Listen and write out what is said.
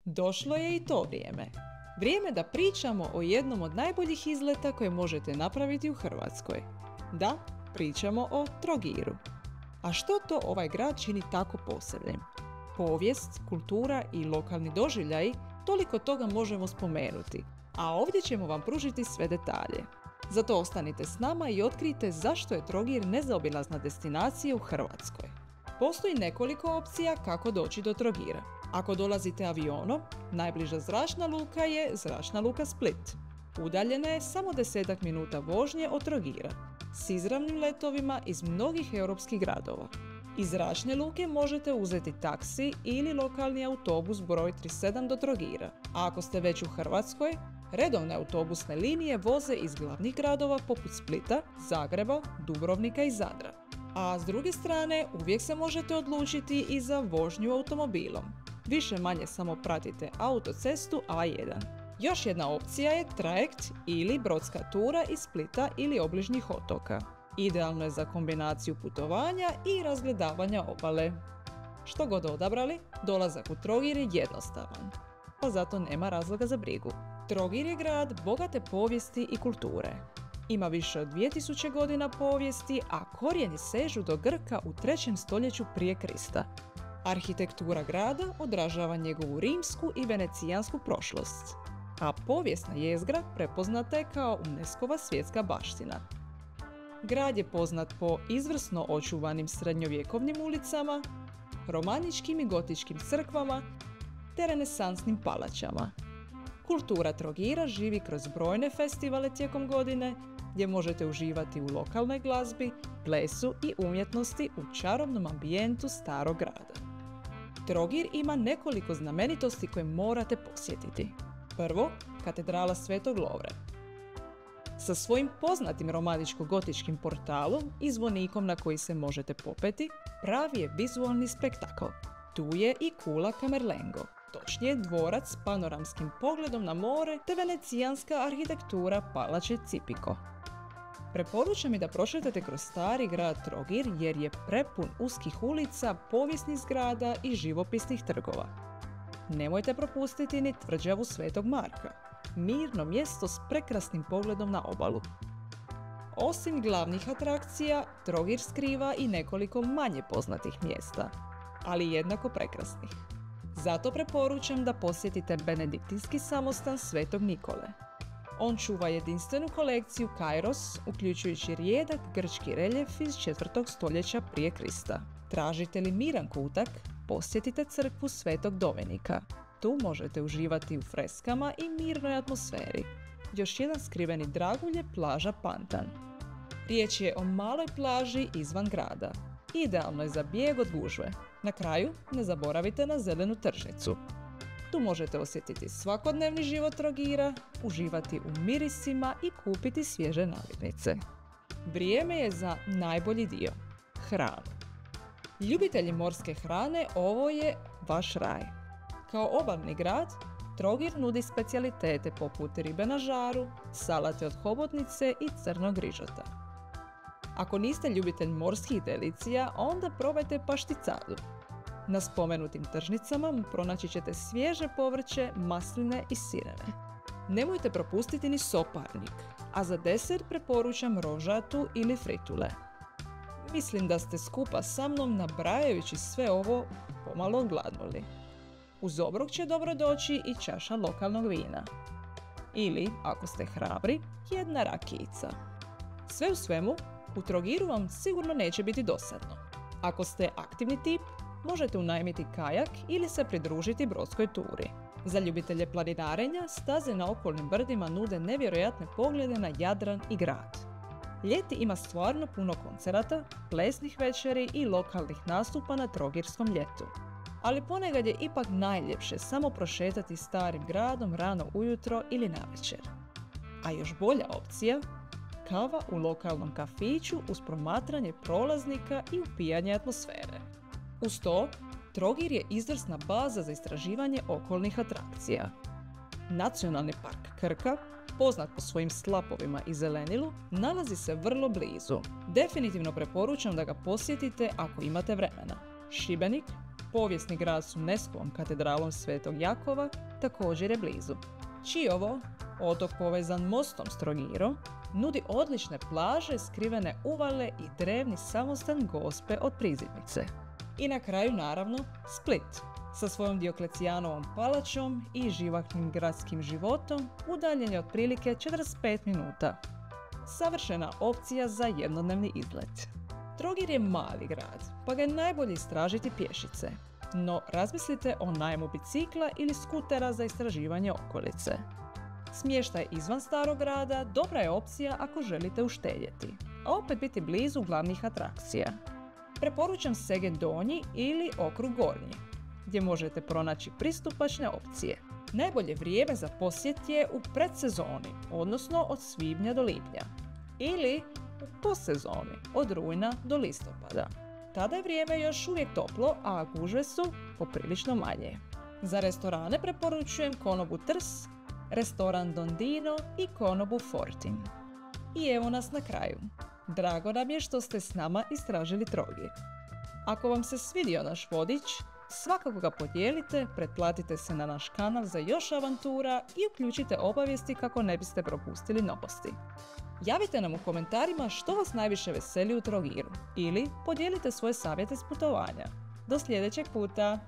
Došlo je i to vrijeme. Vrijeme da pričamo o jednom od najboljih izleta koje možete napraviti u Hrvatskoj. Da, pričamo o Trogiru. A što to ovaj grad čini tako posebnim? Povijest, kultura i lokalni doživljaji, toliko toga možemo spomenuti, a ovdje ćemo vam pružiti sve detalje. Zato ostanite s nama i otkrijte zašto je Trogir nezaobilazna destinacija u Hrvatskoj. Postoji nekoliko opcija kako doći do Trogira. Ako dolazite avionom, najbliža zračna luka je Zračna luka Split. Udaljena je samo 10 minuta vožnje od Trogira, s izravnim letovima iz mnogih europskih gradova. Iz zračne luke možete uzeti taksi ili lokalni autobus broj 37 do Trogira. A ako ste već u Hrvatskoj, redovne autobusne linije voze iz glavnih gradova poput Splita, Zagreba, Dubrovnika i Zadra. A s druge strane, uvijek se možete odlučiti i za vožnju automobilom. Više manje samo pratite autocestu A1. Još jedna opcija je trajekt ili brodska tura iz Splita ili obližnjih otoka. Idealno je za kombinaciju putovanja i razgledavanja obale. Što god odabrali, dolazak u Trogir je jednostavan, pa zato nema razloga za brigu. Trogir je grad bogate povijesti i kulture. Ima više od 2000 godina povijesti, a korijeni sežu do Grka u 3. stoljeću prije Krista. Arhitektura grada odražava njegovu rimsku i venecijansku prošlost, a povijesna jezgra prepoznata je kao UNESCO-va svjetska baština. Grad je poznat po izvrsno očuvanim srednjovjekovnim ulicama, romaničkim i gotičkim crkvama te renesansnim palačama. Kultura Trogira živi kroz brojne festivale tijekom godine, gdje možete uživati u lokalnoj glazbi, plesu i umjetnosti u čarobnom ambijentu starog grada. Trogir ima nekoliko znamenitosti koje morate posjetiti. Prvo, katedrala Svetog Lovre. Sa svojim poznatim romaničko-gotičkim portalom i zvonikom na koji se možete popeti, pravi je vizualni spektakl. Tu je i kula Camerlengo, točnije dvorac s panoramskim pogledom na more te venecijanska arhitektura palače Cipiko. Preporučam i da prošetate kroz stari grad Trogir jer je prepun uskih ulica, povijesnih zgrada i živopisnih trgova. Nemojte propustiti ni tvrđavu Svetog Marka, mirno mjesto s prekrasnim pogledom na obalu. Osim glavnih atrakcija, Trogir skriva i nekoliko manje poznatih mjesta, ali jednako prekrasnih. Zato preporučam da posjetite benediktinski samostan Svetog Nikole. On čuva jedinstvenu kolekciju Kairos, uključujući rijedak grčki reljef iz 4. stoljeća prije Krista. Tražite li miran kutak, posjetite crkvu Svetog Dominika. Tu možete uživati u freskama i mirnoj atmosferi. Još jedan skriveni dragulj je plaža Pantan. Riječ je o maloj plaži izvan grada. Idealno je za bijeg od gužve. Na kraju, ne zaboravite na zelenu tržnicu. Tu možete osjetiti svakodnevni život Trogira, uživati u mirisima i kupiti svježe namirnice. Vrijeme je za najbolji dio – hranu. Ljubitelji morske hrane, ovo je vaš raj. Kao obalni grad, Trogir nudi specijalitete poput ribe na žaru, salate od hobotnice i crnog rižota. Ako niste ljubitelj morskih delicija, onda probajte pašticadu. Na spomenutim tržnicama pronaći ćete svježe povrće, masline i sireve. Nemojte propustiti ni soparnik, a za desert preporučam rožatu ili fritule. Mislim da ste skupa sa mnom nabrajajući sve ovo pomalo gladnuli. Uz obrok će dobro doći i čaša lokalnog vina. Ili, ako ste hrabri, jedna rakijica. Sve u svemu, u Trogiru vam sigurno neće biti dosadno. Ako ste aktivni tip, možete unajmiti kajak ili se pridružiti brodskoj turi. Za ljubitelje planinarenja, staze na okolnim brdima nude nevjerojatne poglede na Jadran i grad. Ljeti ima stvarno puno koncerata, plesnih večeri i lokalnih nastupa na Trogirskom ljetu. Ali ponekad je ipak najljepše samo prošetati starim gradom rano ujutro ili navečer. A još bolja opcija, kava u lokalnom kafiću uz promatranje prolaznika i upijanje atmosfere. Uz to, Trogir je izvrsna baza za istraživanje okolnih atrakcija. Nacionalni park Krka, poznat po svojim slapovima i zelenilu, nalazi se vrlo blizu. Definitivno preporučam da ga posjetite ako imate vremena. Šibenik, Povijesni grad s UNESCO-om katedralom Svetog Jakova također je blizu. Čiovo, otok povezan mostom s Trogirom, nudi odlične plaže, skrivene uvale i drevni samostan Gospe od Prizidnice. I na kraju, naravno, Split, sa svojom Dioklecijanovom palačom i živahnim gradskim životom udaljen je otprilike 45 minuta. Savršena opcija za jednodnevni izlet. Trogir je mali grad, pa ga je najbolje istražiti pješice, no razmislite o najmu bicikla ili skutera za istraživanje okolice. Smještaj izvan starog grada dobra je opcija ako želite uštedjeti, a opet biti blizu glavnih atrakcija. Preporučam Segen Donji ili Okrug Gornji, gdje možete pronaći pristupačne opcije. Najbolje vrijeme za posjet je u predsezoni, odnosno od svibnja do lipnja, ili u postsezoni, od rujna do listopada. Tada je vrijeme još uvijek toplo, a gužve su poprilično manje. Za restorane preporučujem Konobu Trst, restoran Dondino i Konobu Fortin. I evo nas na kraju. Drago nam je što ste s nama istražili Trogir. Ako vam se svidio naš vodič, svakako ga podijelite, pretplatite se na naš kanal za još avantura i uključite obavijesti kako ne biste propustili novosti. Javite nam u komentarima što vas najviše veseli u Trogiru ili podijelite svoje savjete s putovanja. Do sljedećeg puta!